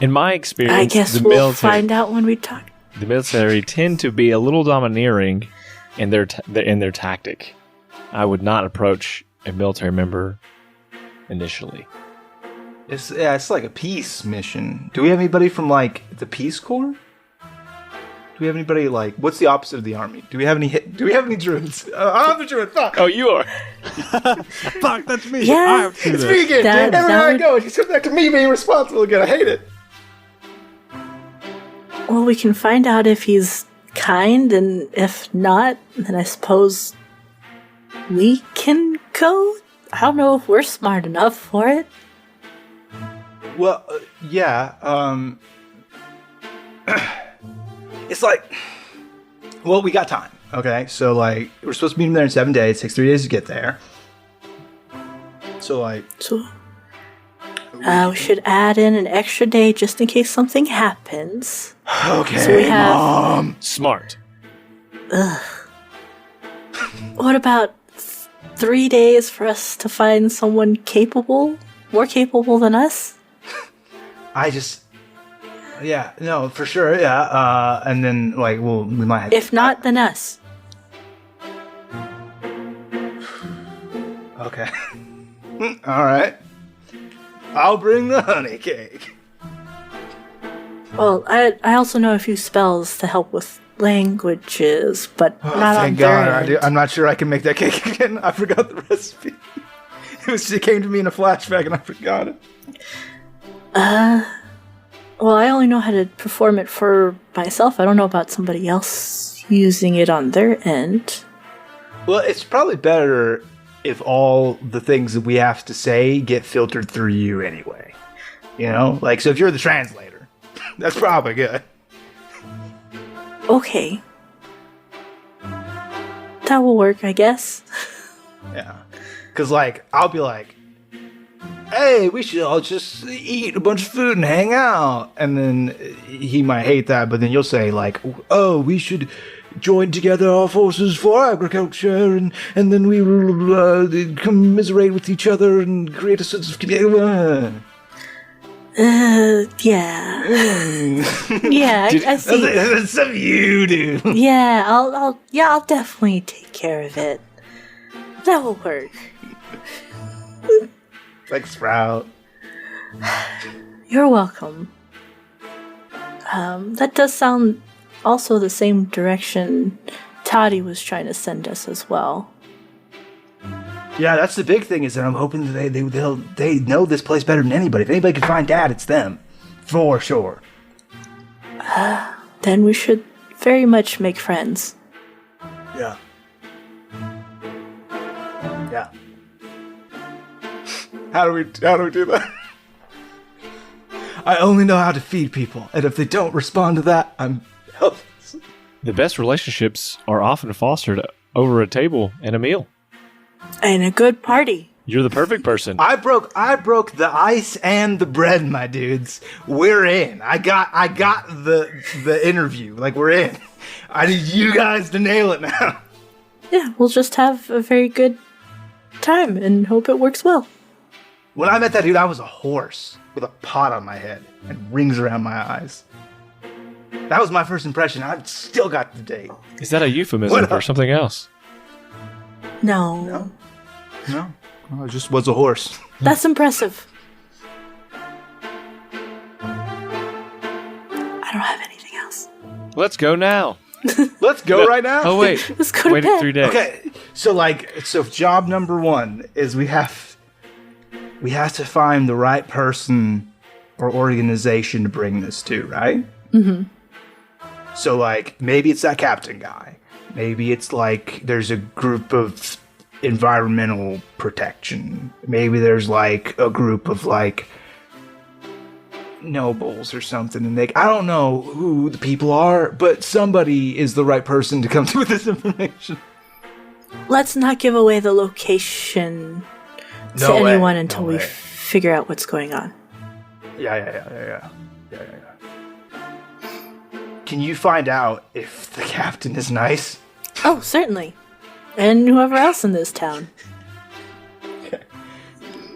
In my experience, I guess we'll find out when we talk. The military tend to be a little domineering in their tactic. I would not approach a military member initially. It's like a peace mission. Do we have anybody from the Peace Corps? Do we have anybody what's the opposite of the army? Do we have any druids? I'm the druid. Fuck. Oh, you are. Fuck, that's me. Yeah. It's me again. Everywhere I go, it's back to me being responsible again. I hate it. Well, we can find out if he's kind, and if not, then I suppose we can go. I don't know if we're smart enough for it. Well, yeah. It's we got time. Okay, so we're supposed to meet him there in 7 days. It takes 3 days to get there. So we should add in an extra day just in case something happens. Okay, so we have, Mom. Smart. Ugh. What about 3 days for us to find someone more capable than us? Yeah, no, for sure, yeah. And then, we might have... If not, then us. Okay. All right. I'll bring the honey cake. Well, I also know a few spells to help with languages, but not on Thank their God. end. I'm not sure I can make that cake again. I forgot the recipe. It came to me in a flashback and I forgot it. Well, I only know how to perform it for myself. I don't know about somebody else using it on their end. Well, it's probably better if all the things that we have to say get filtered through you anyway. You know? Like, so if you're the translator, that's probably good. Okay. That will work, I guess. Yeah. Because, like, I'll be like, hey, we should all just eat a bunch of food and hang out. And then he might hate that, but then you'll say, like, oh, we should join together our forces for agriculture, and then we will commiserate with each other and create a sense of community. Yeah. Yeah, I see. That's something you do. Yeah, I'll definitely take care of it. That will work. Like Sprout. You're welcome. That does sound also the same direction Toddy was trying to send us as well. Yeah, that's the big thing, is that I'm hoping that they know this place better than anybody. If anybody can find Dad, it's them. For sure. Then we should very much make friends. Yeah. Yeah. How do we do that? I only know how to feed people, and if they don't respond to that, I'm helpless. The best relationships are often fostered over a table and a meal. And a good party. You're the perfect person. I broke the ice and the bread, my dudes. We're in. I got the interview. Like, we're in. I need you guys to nail it now. Yeah, we'll just have a very good time and hope it works well. When I met that dude, I was a horse with a pot on my head and rings around my eyes. That was my first impression. I've still got the date. Is that a euphemism for something else? No. No, I just was a horse. That's impressive. I don't have anything else. Let's go now. Let's go right now. Oh, wait. Let's go to Wait bed. 3 days. Okay, so job number 1 is we have to find the right person or organization to bring this to, right? Mm-hmm. So, like, maybe it's that captain guy. Maybe it's, like, there's a group of environmental protection. Maybe there's, like, a group of, like, nobles or something. And I don't know who the people are, but somebody is the right person to come to with this information. Let's not give away the location to anyone until we figure out what's going on. Yeah. Can you find out if the captain is nice? Oh, certainly. And whoever else in this town.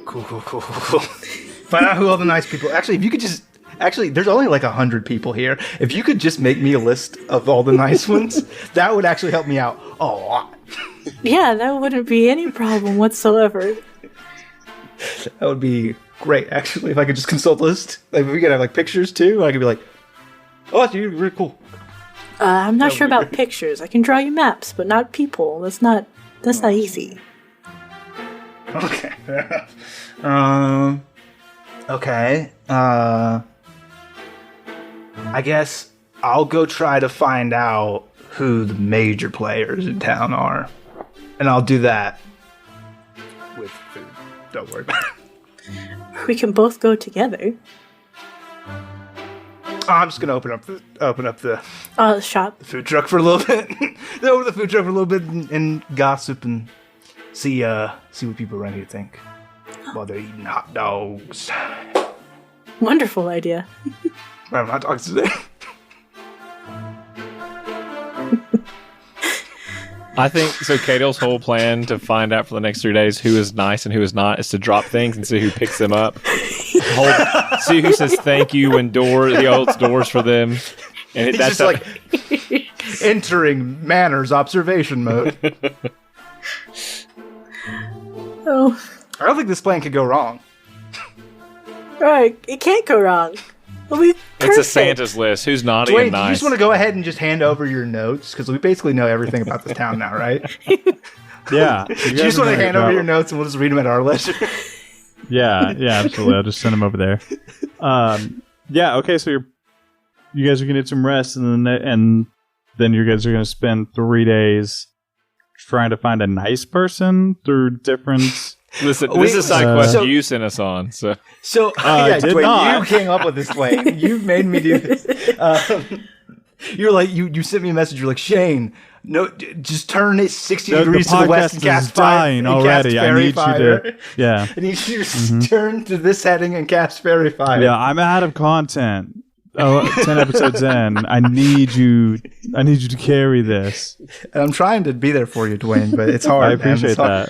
Cool. Find out who all the nice people. Actually, if you could just. Actually, there's only like 100 people here. If you could just make me a list of all the nice ones, that would actually help me out a lot. Yeah, that wouldn't be any problem whatsoever. That would be great, actually, if I could just consult a list. Like, if we could have like pictures too, I could be like, oh, that's really cool. I'm not sure about pictures. I can draw you maps, but not people. That's not easy. Okay. Okay. I guess I'll go try to find out who the major players in town are. And I'll do that with food. Don't worry about it. We can both go together. I'm just gonna open up the Shop. food truck for a little bit. Over the food truck for a little bit and gossip and see what people around here think while they're eating hot dogs. Wonderful idea. We're having hot dogs today. I think so. Cato's whole plan to find out for the next 3 days who is nice and who is not is to drop things and see who picks them up. See who says thank you when he holds doors for them. And He's just like entering manners observation mode. Oh, I don't think this plan could go wrong. right. It can't go wrong. It's a Santa's list. Who's naughty Dwayne, and nice? you just want to go ahead and just hand over your notes? Because we basically know everything about this town now, right? Yeah. You just want to hand over your notes and we'll just read them at our leisure? Yeah, absolutely. I'll just send them over there. Yeah, okay, so you guys are going to get some rest, and then you guys are going to spend 3 days trying to find a nice person through different... Listen, this is a side quest you sent us on, so... Yeah, did Dwayne, not. you came up with this, Dwayne. You made me do this. You're like, you sent me a message, you're like, Shane, no, just turn it 60 degrees to the west and cast dying fire. already. I need fire. you to... Yeah. I need you to turn to this heading and cast fairy fire. Yeah, I'm out of content. 10 episodes in. I need you to carry this. And I'm trying to be there for you, Dwayne, but it's hard. I appreciate that.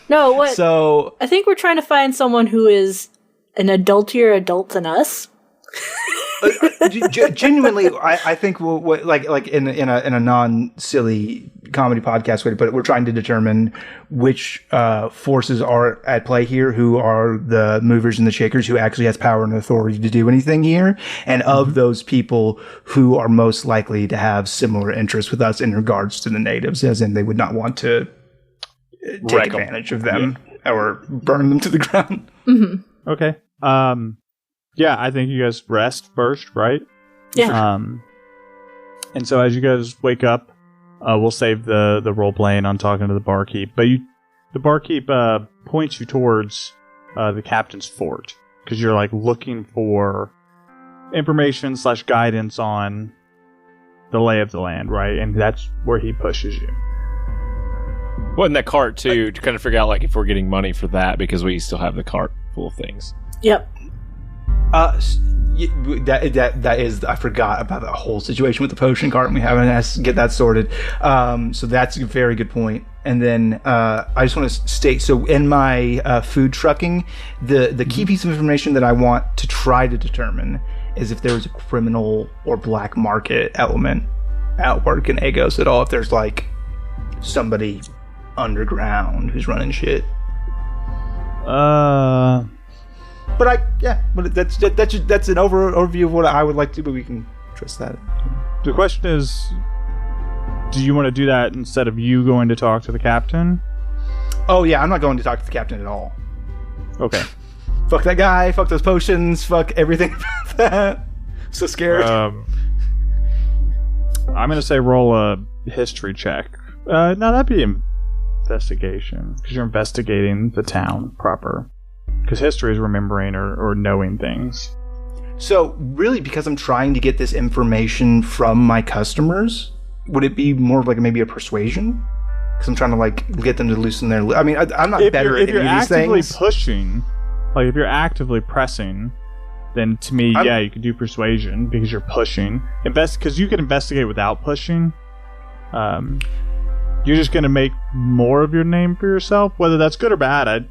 No, what? So I think we're trying to find someone who is an adultier adult than us. genuinely, I think like in a non-silly comedy podcast way to put it, we're trying to determine which forces are at play here, who are the movers and the shakers, who actually has power and authority to do anything here, and of those people, who are most likely to have similar interests with us in regards to the natives, as in they would not want to take advantage of them or burn them to the ground. Mm-hmm. Okay. Yeah, I think you guys rest first, right? Yeah. And so as you guys wake up, we'll save the role playing on talking to the barkeep. But the barkeep points you towards the captain's fort, because you're like looking for information / guidance on the lay of the land, right? And that's where he pushes you. Well, in that cart too, to kind of figure out like if we're getting money for that, because we still have the cart full of things. Yep. That is, I forgot about the whole situation with the potion cart, and we haven't get that sorted. So that's a very good point. And then I just want to state, so in my food trucking, the key piece of information that I want to try to determine is if there was a criminal or black market element at work in Agos at all. If there's like somebody underground who's running shit. But that's an overview of what I would like to do, but we can trust that. The question is, do you want to do that instead of you going to talk to the captain? Oh yeah, I'm not going to talk to the captain at all. Okay. Fuck that guy, fuck those potions, fuck everything about that. I'm so scared. I'm going to say roll a history check. No, that'd be investigation, because you're investigating the town proper. Because history is remembering or knowing things. So, really, because I'm trying to get this information from my customers, would it be more of like maybe a persuasion? Because I'm trying to like get them to loosen their... I mean, I'm not better at any of these things. If you're actively pushing, like if you're actively pressing, then to me, you could do persuasion because you're pushing. Because you can investigate without pushing. You're just going to make more of your name for yourself, whether that's good or bad. I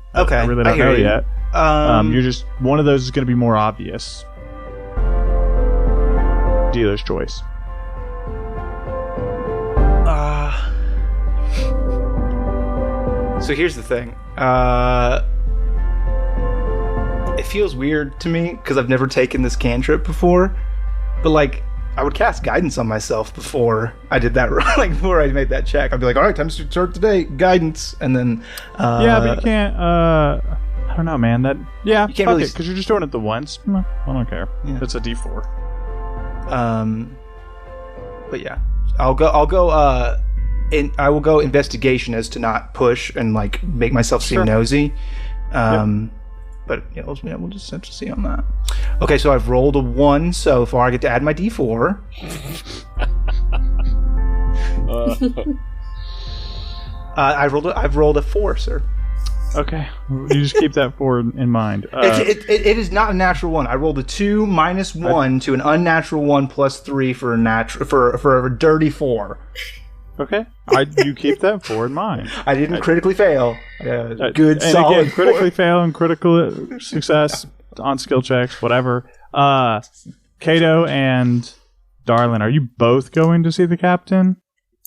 really don't know yet. You're just one of those is going to be more obvious. Dealer's choice. So here's the thing. It feels weird to me because I've never taken this cantrip before, but like I would cast guidance on myself before I did that. Like before I made that check, I'd be like, "All right, time to start today, guidance," and then yeah, but you can't. I don't know, man. You can't really because you're just doing it the once. I don't care. Yeah. It's a D4. But yeah, I will go investigation as to not push and like make myself seem nosy. But we'll just have to see on that. Okay, so I've rolled a 1 so far. I get to add my D4. I've rolled a 4, sir. Okay, you just keep that 4 in mind. It is not a natural 1. I rolled a 2 minus 1 to an unnatural 1 plus 3 for a dirty 4. Okay, you keep that 4 in mind. I didn't critically fail. Good, and solid. Again, critically fail and critical success on skill checks, whatever. Kato and Darlin, are you both going to see the captain?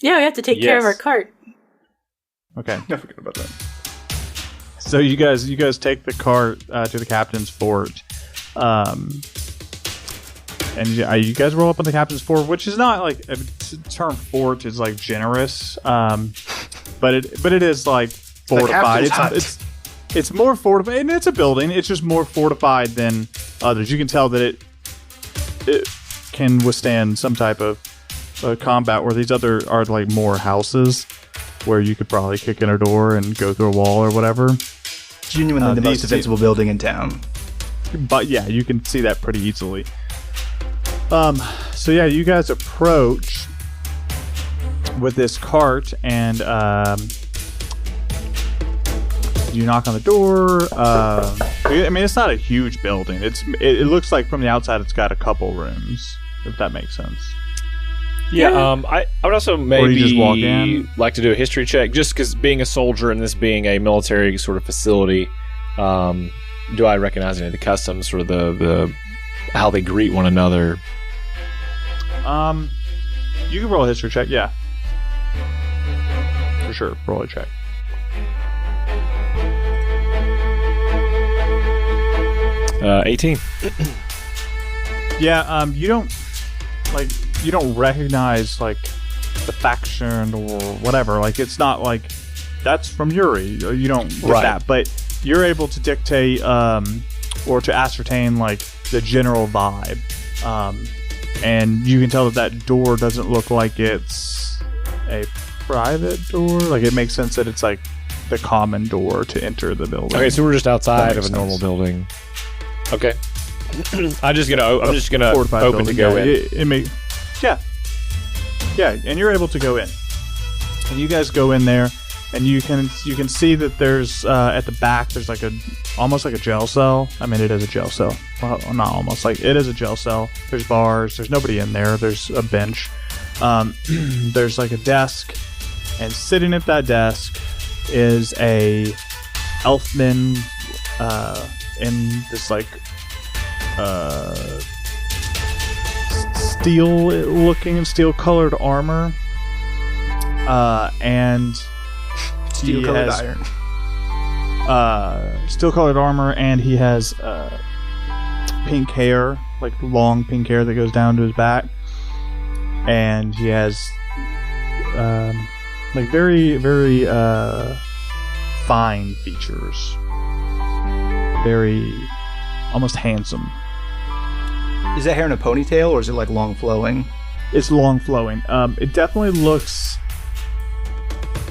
Yeah, we have to take care of our cart. Okay. I forgot about that. So you guys take the cart to the captain's fort. And you guys roll up on the captain's fort, which is not like the term fort is like generous, but it is like fortified. It's more fortified, and it's a building. It's just more fortified than others. You can tell that it can withstand some type of combat, where these other are like more houses where you could probably kick in a door and go through a wall or whatever. Genuinely the most defensible building in town. But yeah, you can see that pretty easily. So yeah, you guys approach with this cart, and you knock on the door. I mean, it's not a huge building. It looks like from the outside it's got a couple rooms, if that makes sense. Yeah, I would also maybe just walk in. Like to do a history check, just because being a soldier and this being a military sort of facility, do I recognize any of the customs, sort of the how they greet one another? You can roll a history check, yeah. For sure, roll a check. Uh, 18. Yeah, you don't recognize like the faction or whatever. Like, it's not like that's from Yuri. You don't get that, but you're able to dictate or to ascertain like the general vibe, and you can tell that door doesn't look like it's a private door. Like, it makes sense that it's like the common door to enter the building. Okay, so we're just outside of a normal building. Okay. I'm just gonna open to go in. Yeah, and you're able to go in, and you guys go in there, and you can see that there's at the back there's like almost like a jail cell. I mean, it is a jail cell. Well, not almost, like it is a jail cell. There's bars. There's nobody in there. There's a bench. There's like a desk, and sitting at that desk is a elfman in this like steel-colored armor, and Steel-colored iron. Steel-colored armor, and he has pink hair, like long pink hair that goes down to his back, and he has like very, very fine features, very almost handsome. Is that hair in a ponytail, or is it like long flowing? It's long flowing. It definitely looks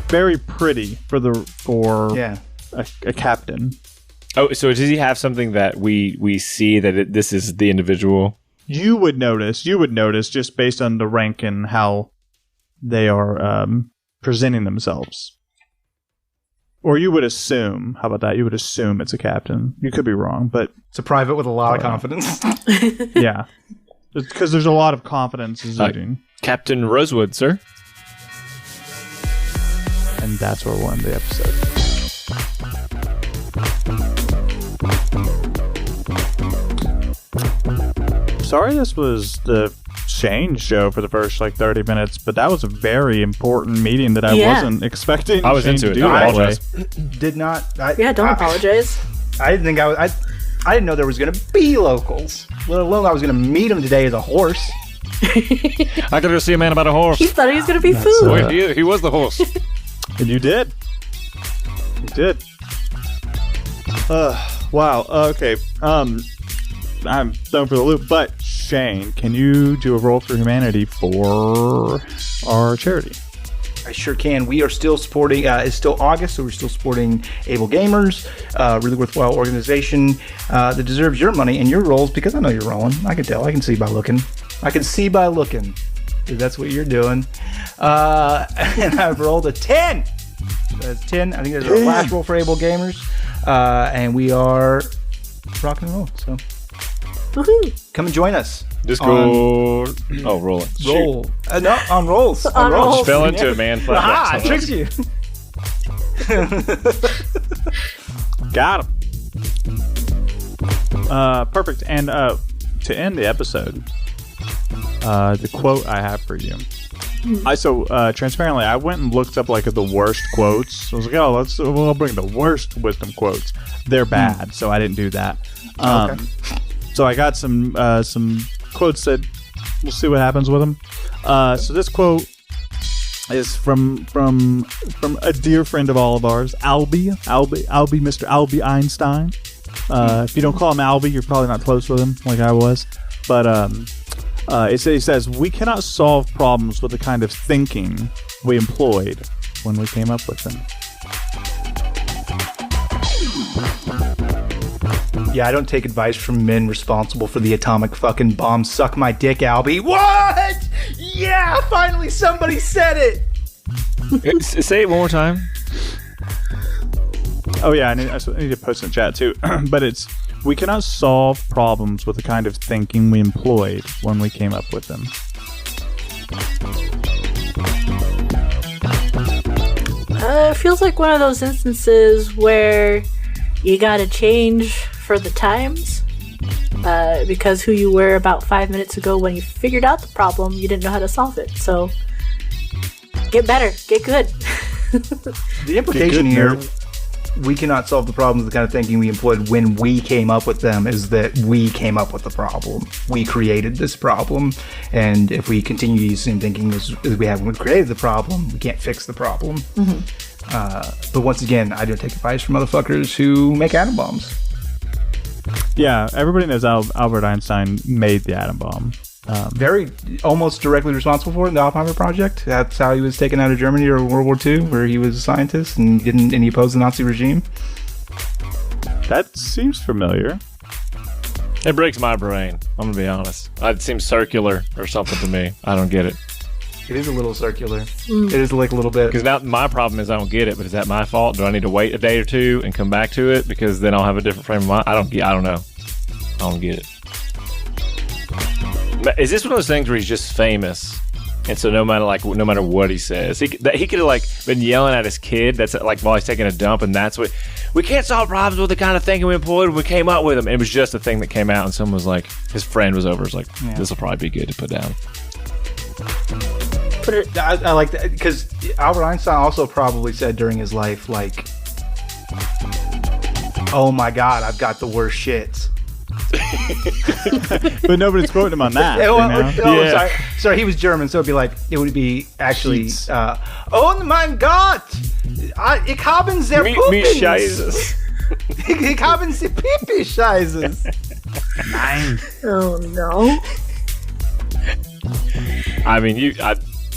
very pretty for a captain. Oh, so does he have something that we see that this is the individual? You would notice just based on the rank and how they are presenting themselves. Or you would assume. How about that? You would assume it's a captain. You could be wrong, but it's a private with a lot of confidence. Yeah, because there's a lot of confidence exuding. Captain Rosewood, sir. And that's where we'll end the episode. Sorry, this was the Shane show for the first like 30 minutes, but that was a very important meeting that I wasn't expecting. I was Shane into to it. do Don't that apologize. way. Did not. Don't apologize. I didn't think I didn't know there was going to be locals. Let alone I was going to meet him today as a horse. I gotta go see a man about a horse. He thought he was going to be food. Wait, he was the horse. And you did. You did. Wow. Okay. I'm thrown for the loop, but Shane, can you do a roll for humanity for our charity? I sure can. We are still supporting, it's still August, so we're still supporting Able Gamers, really worthwhile organization that deserves your money and your rolls, because I know you're rolling. I can tell. I can see by looking. That's what you're doing. And I've rolled a 10. So that's 10. I think that's our last roll for Able Gamers. And we are rock and roll, so... Woohoo! Come and join us. Discord. Roll it. Roll. No, on rolls. On rolls. Just fell into it, man. Aha! I tricked you. Got him. Perfect. And to end the episode, the quote I have for you. Transparently, I went and looked up like the worst quotes. I was like, I'll bring the worst wisdom quotes. They're bad, so I didn't do that. Okay. So I got some quotes that we'll see what happens with them. So this quote is from a dear friend of all of ours, Albie, Mr. Albie Einstein. If you don't call him Albie, you're probably not close with him, like I was. But it says, "We cannot solve problems with the kind of thinking we employed when we came up with them." Yeah, I don't take advice from men responsible for the atomic fucking bomb. Suck my dick, Albie. What? Yeah, finally somebody said it. Say it one more time. Oh yeah, I need to post in the chat too. But it's, we cannot solve problems with the kind of thinking we employed when we came up with them. It feels like one of those instances where you gotta change for the times. Because who you were about 5 minutes ago when you figured out the problem, you didn't know how to solve it. So, get better, get good. The implication here, we cannot solve the problems with the kind of thinking we employed when we came up with them, is that we came up with the problem. We created this problem, and if we continue to use the same thinking as we have when we created the problem, we can't fix the problem. Mm-hmm. But once again, I don't take advice from motherfuckers who make atom bombs. Yeah, everybody knows Albert Einstein made the atom bomb. Very almost directly responsible for it in the Oppenheimer project. That's how he was taken out of Germany during World War II, where he was a scientist and he opposed the Nazi regime. That seems familiar. It breaks my brain. I'm gonna be honest. It seems circular or something to me. I don't get it. It is a little circular. It is like a little bit. Because now my problem is I don't get it. But is that my fault? Do I need to wait a day or two and come back to it? Because then I'll have a different frame of mind. I don't know. I don't get it. Is this one of those things where he's just famous, and so no matter what he says, he could have like been yelling at his kid that's like while he's taking a dump, and that's what we can't solve problems with the kind of thinking we employed when we came up with them. And it was just a thing that came out, and someone was like, his friend was over, was like, this will probably be good to put down. I like that because Albert Einstein also probably said during his life, like, "Oh my God, I've got the worst shits." But nobody's quoting him on that. Sorry, he was German, so it would be actually, "Oh my God, ich haben sehr Pupis. Scheißes. Ich haben sehr Pipi Scheißes." Nein. Oh no. I mean,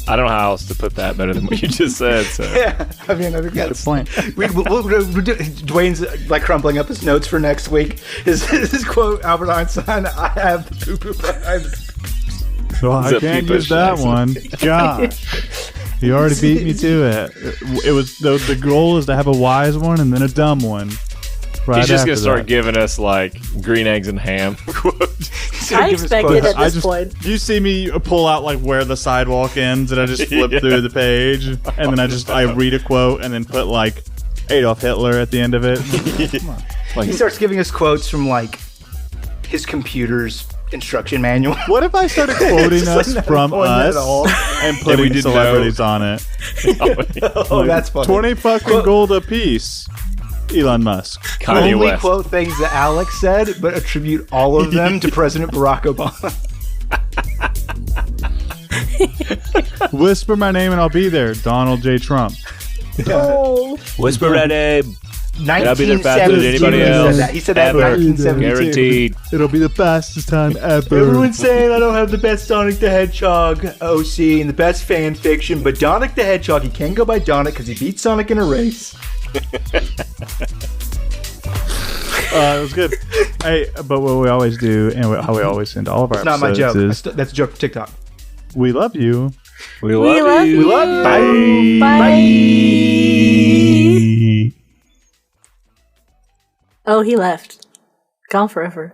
I don't know how else to put that better than what you just said. So. Yeah, I mean, I think that's good point. Dwayne's like crumpling up his notes for next week. His quote, Albert Einstein, "I have the poo-poo vibes." Well, I can't use that one. Gosh. You already beat me to it. It was the goal is to have a wise one and then a dumb one. Right. He's just going to start giving us like green eggs and ham quotes. I expect it at this point. You see me pull out like where the sidewalk ends, and I just flip through the page, and then I read a quote, and then put like Adolf Hitler at the end of it. Like, he starts giving us quotes from like his computer's instruction manual. What if I started quoting us from us and putting celebrities on it? Oh, that's funny. 20 fucking gold a piece. Elon Musk. Kanye Only West. Quote things that Alex said, but attribute all of them to President Barack Obama. Whisper my name and I'll be there. Donald J. Trump. Oh. Whisper my name. I'll be there faster than anybody else. He said that in 1972. Guaranteed. It'll be the fastest time ever. Everyone's saying I don't have the best Sonic the Hedgehog OC and the best fan fiction, but Sonic the Hedgehog, he can go by Sonic because he beat Sonic in a race. It was good. Hey, but what we always do, and how we always end all of our it's not my joke. is, That's a joke from TikTok. We love you. We love you. We love you. Bye. Bye. Oh, he left. Gone forever.